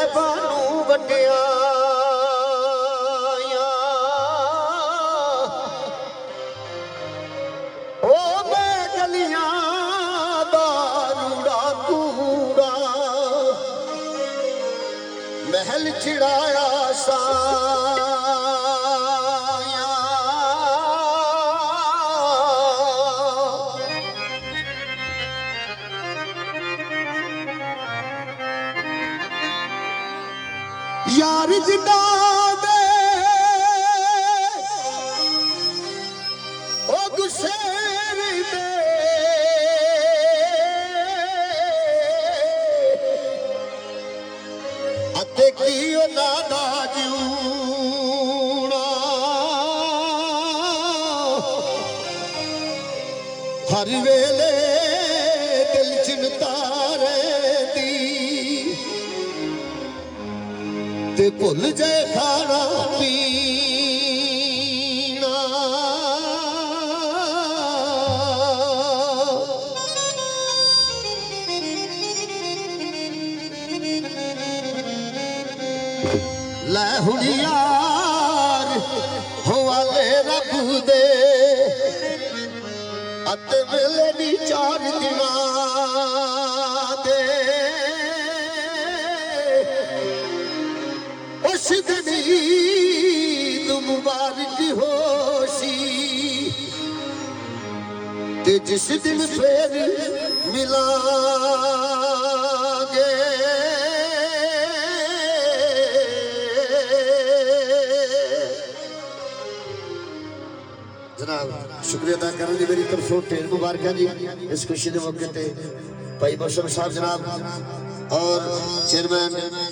साहिबां नूं वटिया महल चिड़ाया साया यार जिन्ना दे ओ गुस्सेर दे अते की नादा जूना हर वेले दिल चिंता रहती ते भुल जाए खाना पीना लै हुण यार हवाले रब दे अत वेले नी 4 दिनां दे उस दिन ईद मुबारक होसी ते जिस दिन फिर मिलांगे जनाब शुक्रिया अदा करने की मेरी तरफों ढेर मुबारक जी इस खुशी के मौके पर भाई मौसम साहब जनाब और चेयरमैन